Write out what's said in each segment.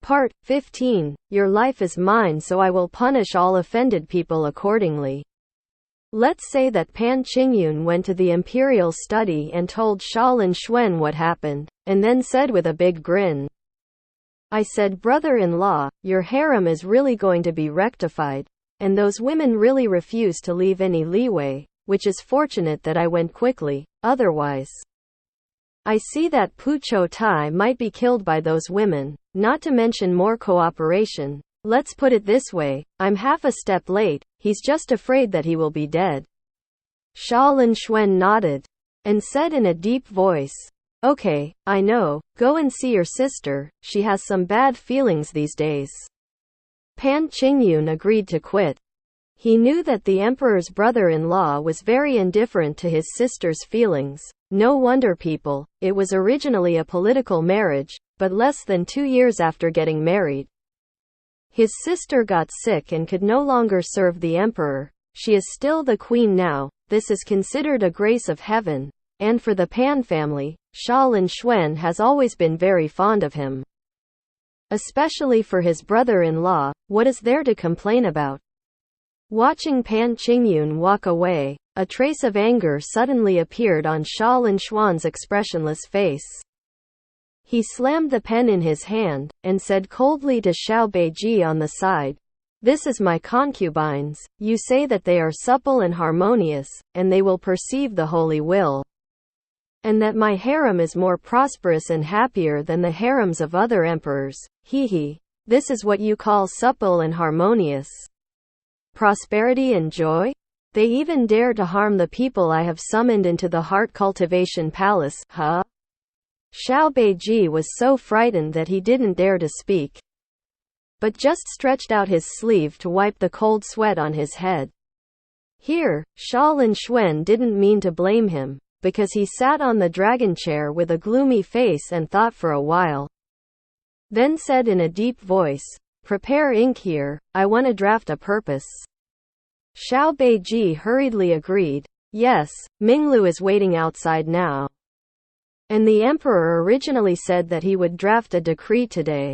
Part 15. Your life is mine, so I will punish all offended people accordingly. Let's say that Pu Qiutai went to the imperial study and told Xia Linxuan what happened, and then said with a big grin, I said, brother-in-law, your harem is really going to be rectified, and those women really refuse to leave any leeway, which is fortunate that I went quickly, otherwise I see that Pu Qiutai might be killed by those women, not to mention more cooperation. Let's put it this way, I'm half a step late, he's just afraid that he will be dead. Xia Linxuan nodded, and said in a deep voice, Okay, I know, go and see your sister, she has some bad feelings these days. Pu Qiutai agreed to quit. He knew that the emperor's brother-in-law was very indifferent to his sister's feelings. No wonder people, it was originally a political marriage, but less than 2 years after getting married, his sister got sick and could no longer serve the emperor. She is still the queen now, this is considered a grace of heaven, and for the Pan family, Xia Linxuan has always been very fond of him. Especially for his brother-in-law, what is there to complain about? Watching Pu Qiutai walk away, a trace of anger suddenly appeared on Xia Linxuan's expressionless face. He slammed the pen in his hand, and said coldly to Xiao Beiji on the side, This is my concubines, you say that they are supple and harmonious, and they will perceive the holy will. And that my harem is more prosperous and happier than the harems of other emperors, this is what you call supple and harmonious? Prosperity and joy? They even dare to harm the people I have summoned into the heart cultivation palace, huh? Xiao Beiji was so frightened that he didn't dare to speak, but just stretched out his sleeve to wipe the cold sweat on his head. Here, Xia Linxuan didn't mean to blame him, because he sat on the dragon chair with a gloomy face and thought for a while. Then said in a deep voice, Prepare ink here, I want to draft a purpose. Xiao Beiji hurriedly agreed. Yes, Minglu is waiting outside now. And the emperor originally said that he would draft a decree today.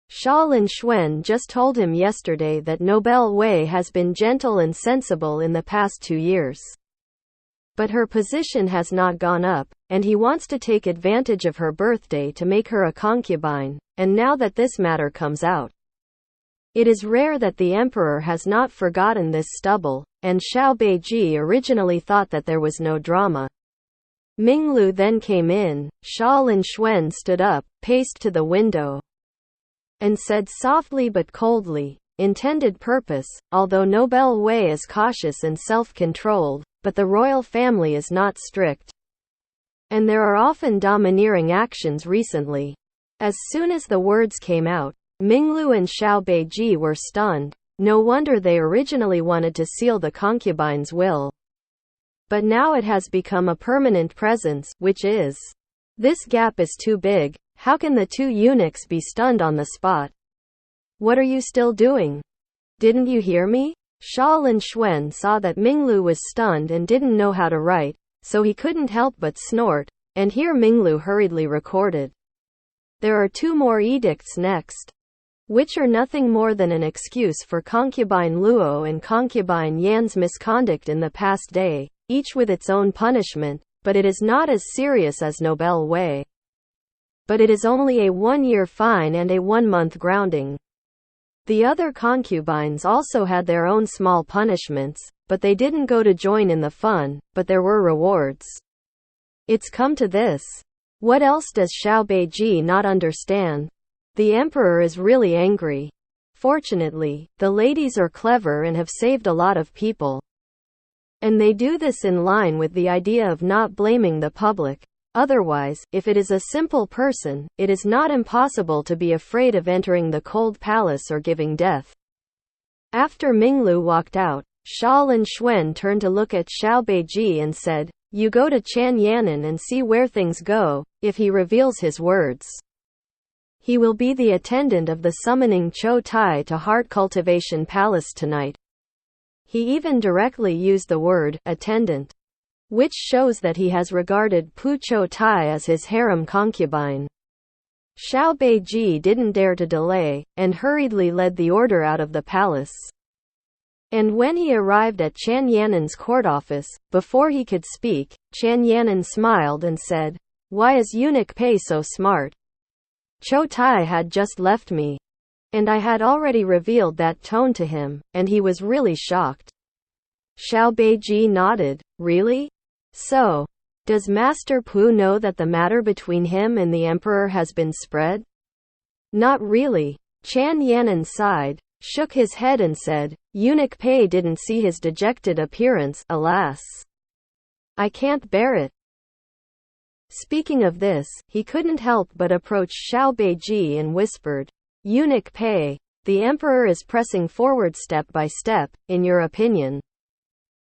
Xia Linxuan just told him yesterday that Nobel Wei has been gentle and sensible in the past 2 years. But her position has not gone up, and he wants to take advantage of her birthday to make her a concubine, and now that this matter comes out, it is rare that the emperor has not forgotten this stubble, and Xiao Beiji originally thought that there was no drama. Minglu then came in. Xia Linxuan stood up, paced to the window, and said softly but coldly, Intended purpose, although Nobel Wei is cautious and self-controlled, but the royal family is not strict. And there are often domineering actions recently. As soon as the words came out, Minglu and Xiao Beiji were stunned. No wonder they originally wanted to seal the concubine's will. But now it has become a permanent presence, which is. This gap is too big. How can the 2 eunuchs be stunned on the spot? What are you still doing? Didn't you hear me? Xia Linxuan saw that Minglu was stunned and didn't know how to write, so he couldn't help but snort, and here Minglu hurriedly recorded. There are 2 more edicts next, which are nothing more than an excuse for concubine Luo and concubine Yan's misconduct in the past day, each with its own punishment, but it is not as serious as Nobel Wei. But it is only a 1-year fine and a 1-month grounding. The other concubines also had their own small punishments, but they didn't go to join in the fun, but there were rewards. It's come to this. What else does Xiao Beiji not understand? The emperor is really angry. Fortunately, the ladies are clever and have saved a lot of people. And they do this in line with the idea of not blaming the public. Otherwise, if it is a simple person, it is not impossible to be afraid of entering the cold palace or giving death. After Minglu walked out, Xia Linxuan turned to look at Xiao Beiji and said, You go to Chan Yanan and see where things go. If he reveals his words, he will be the attendant of the summoning Qiutai to Heart Cultivation Palace tonight. He even directly used the word attendant, which shows that he has regarded Pu Qiutai as his harem concubine. Xiao Beiji didn't dare to delay, and hurriedly led the order out of the palace. And when he arrived at Chan Yanan's court office, before he could speak, Chan Yanan smiled and said, "Why is eunuch Pei so smart? Qiutai had just left me. And I had already revealed that tone to him, and he was really shocked." Xiao Beiji nodded. "Really? So, does Master Pu know that the matter between him and the emperor has been spread?" "Not really." Chan Yanan sighed, shook his head and said, "Eunuch Pei didn't see his dejected appearance, alas. I can't bear it." Speaking of this, he couldn't help but approach Xiao Beiji and whispered, "Eunuch Pei, the emperor is pressing forward step by step, in your opinion.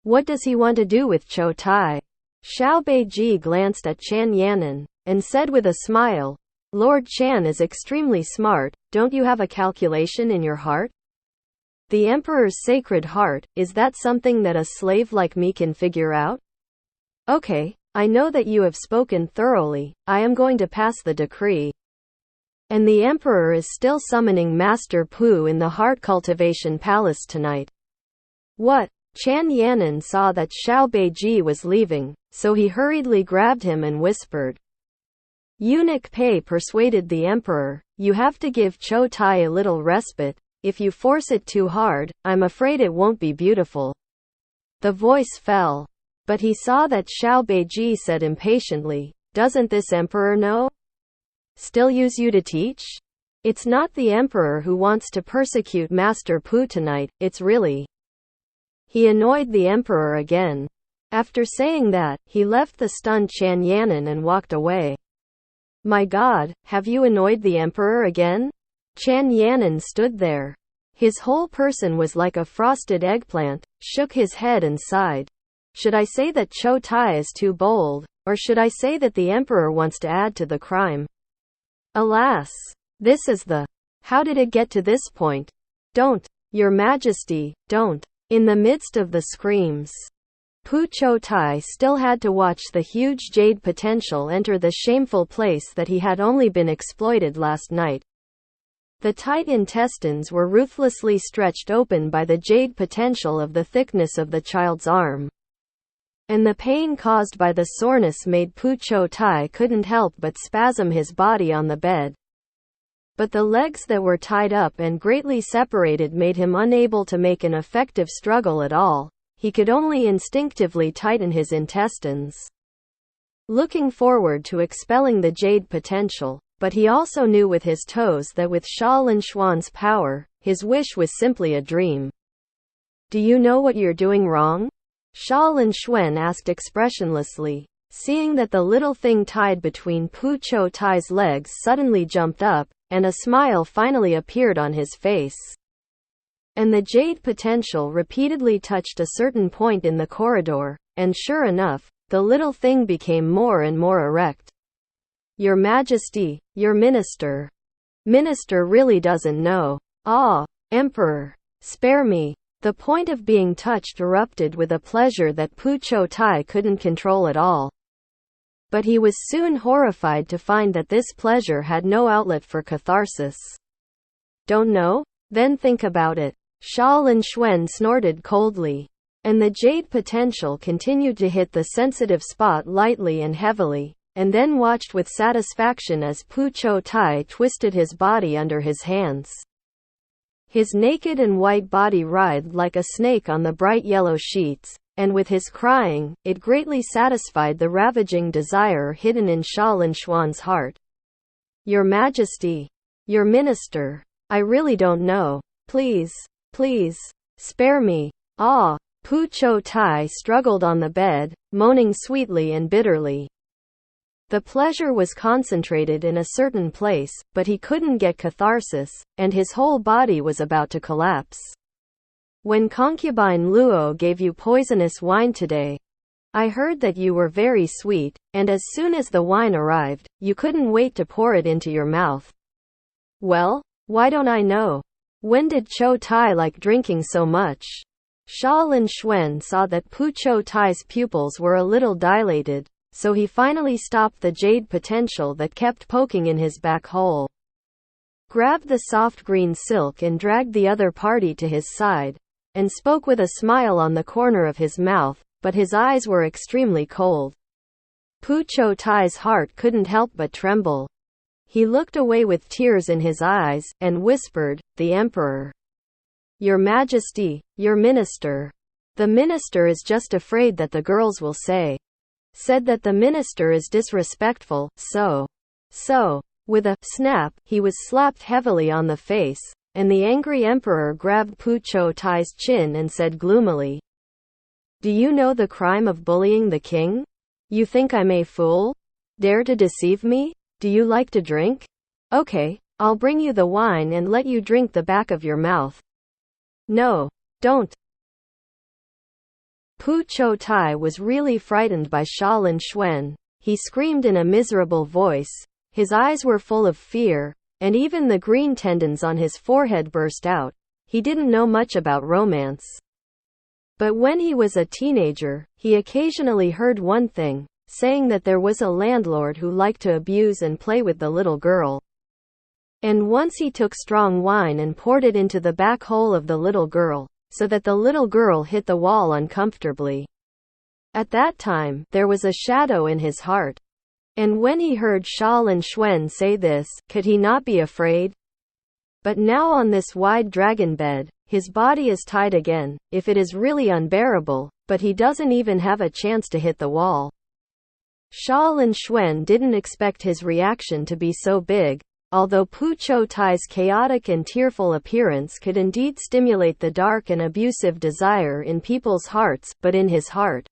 What does he want to do with Qiutai?" Xiao Beiji glanced at Chan Yanan, and said with a smile, "Lord Chan is extremely smart, don't you have a calculation in your heart? The emperor's sacred heart, is that something that a slave like me can figure out? Okay, I know that you have spoken thoroughly, I am going to pass the decree. And the emperor is still summoning Master Pu in the Heart Cultivation Palace tonight." "What?" Chan Yanan saw that Xiao Beiji was leaving, so he hurriedly grabbed him and whispered, "Eunuch Pei persuaded the emperor, you have to give Qiutai a little respite, if you force it too hard, I'm afraid it won't be beautiful." The voice fell. But he saw that Xiao Beiji said impatiently, "Doesn't this emperor know? Still use you to teach? It's not the emperor who wants to persecute Master Pu tonight, it's really." He annoyed the emperor again. After saying that, he left the stunned Chan Yanan and walked away. "My God, have you annoyed the emperor again?" Chan Yanan stood there. His whole person was like a frosted eggplant, shook his head and sighed. Should I say that Qiutai is too bold, or should I say that the emperor wants to add to the crime? Alas! This is the... How did it get to this point? Don't! Your Majesty, don't! In the midst of the screams, Pu Qiutai still had to watch the huge jade potential enter the shameful place that he had only been exploited last night. The tight intestines were ruthlessly stretched open by the jade potential of the thickness of the child's arm. And the pain caused by the soreness made Pu Qiutai couldn't help but spasm his body on the bed. But the legs that were tied up and greatly separated made him unable to make an effective struggle at all. He could only instinctively tighten his intestines, looking forward to expelling the jade potential, but he also knew with his toes that with Xia Linxuan's power, his wish was simply a dream. "Do you know what you're doing wrong?" Xia Linxuan asked expressionlessly, seeing that the little thing tied between Pu Qiutai's legs suddenly jumped up, and a smile finally appeared on his face. And the jade potential repeatedly touched a certain point in the corridor, and sure enough, the little thing became more and more erect. "Your Majesty, your minister. Minister really doesn't know. Ah, Emperor, spare me." The point of being touched erupted with a pleasure that Pu Qiutai couldn't control at all. But he was soon horrified to find that this pleasure had no outlet for catharsis. "Don't know? Then think about it." Xia Linxuan snorted coldly. And the jade potential continued to hit the sensitive spot lightly and heavily, and then watched with satisfaction as Pu Qiutai twisted his body under his hands. His naked and white body writhed like a snake on the bright yellow sheets, and with his crying, it greatly satisfied the ravaging desire hidden in Xia Linxuan's heart. "Your Majesty, your minister, I really don't know. Please, please, spare me." "Ah." Pu Qiutai struggled on the bed, moaning sweetly and bitterly. The pleasure was concentrated in a certain place, but he couldn't get catharsis, and his whole body was about to collapse. "When concubine Luo gave you poisonous wine today, I heard that you were very sweet, and as soon as the wine arrived, you couldn't wait to pour it into your mouth." "Well, why don't I know? When did Qiutai like drinking so much?" Xia Linxuan saw that Pu Qiutai's pupils were a little dilated, so he finally stopped the jade potential that kept poking in his back hole. Grabbed the soft green silk and dragged the other party to his side, and spoke with a smile on the corner of his mouth, but his eyes were extremely cold. Pu Qiutai's heart couldn't help but tremble. He looked away with tears in his eyes, and whispered, "The Emperor. Your Majesty, your minister. The minister is just afraid that the girls will say. Said that the minister is disrespectful, so. With a snap, he was slapped heavily on the face, and the angry emperor grabbed Pu Qiutai's chin and said gloomily, "Do you know the crime of bullying the king? You think I'm a fool? Dare to deceive me? Do you like to drink? Okay, I'll bring you the wine and let you drink the back of your mouth." "No, don't." Pu Qiutai was really frightened by Xia Linxuan. He screamed in a miserable voice. His eyes were full of fear, and even the green tendons on his forehead burst out. He didn't know much about romance. But when he was a teenager, he occasionally heard one thing, saying that there was a landlord who liked to abuse and play with the little girl. And once he took strong wine and poured it into the back hole of the little girl, so that the little girl hit the wall uncomfortably. At that time, there was a shadow in his heart. And when he heard Xia Linxuan say this, could he not be afraid? But now on this wide dragon bed, his body is tied again, if it is really unbearable, but he doesn't even have a chance to hit the wall. Xia Linxuan didn't expect his reaction to be so big, although Pu Qiutai's chaotic and tearful appearance could indeed stimulate the dark and abusive desire in people's hearts, but in his heart,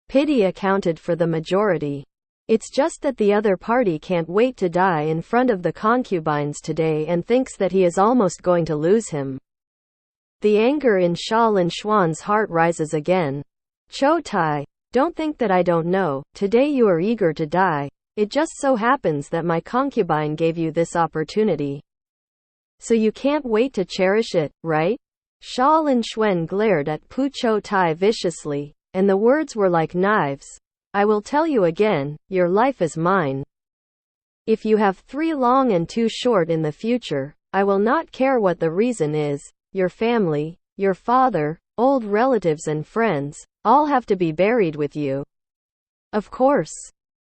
pity accounted for the majority. It's just that the other party can't wait to die in front of the concubines today and thinks that he is almost going to lose him. The anger in Xia Linxuan's heart rises again. "Qiutai, don't think that I don't know. Today you are eager to die. It just so happens that my concubine gave you this opportunity. So you can't wait to cherish it, right?" Xia Linxuan glared at Pu Qiutai viciously, and the words were like knives. "I will tell you again, your life is mine. If you have 3 long and 2 short in the future, I will not care what the reason is. Your family, your father, old relatives and friends, all have to be buried with you. Of course.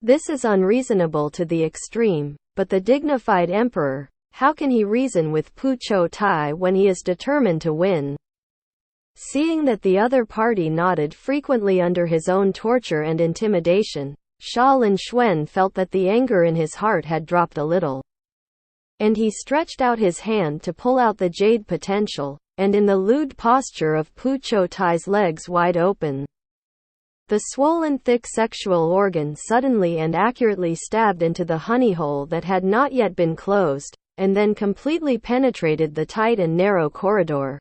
This is unreasonable to the extreme, but the dignified emperor, how can he reason with Pu Qiutai when he is determined to win?" Seeing that the other party nodded frequently under his own torture and intimidation, Xia Linxuan felt that the anger in his heart had dropped a little. And he stretched out his hand to pull out the jade potential, and in the lewd posture of Pu Qiutai's legs wide open, the swollen thick sexual organ suddenly and accurately stabbed into the honey hole that had not yet been closed, and then completely penetrated the tight and narrow corridor.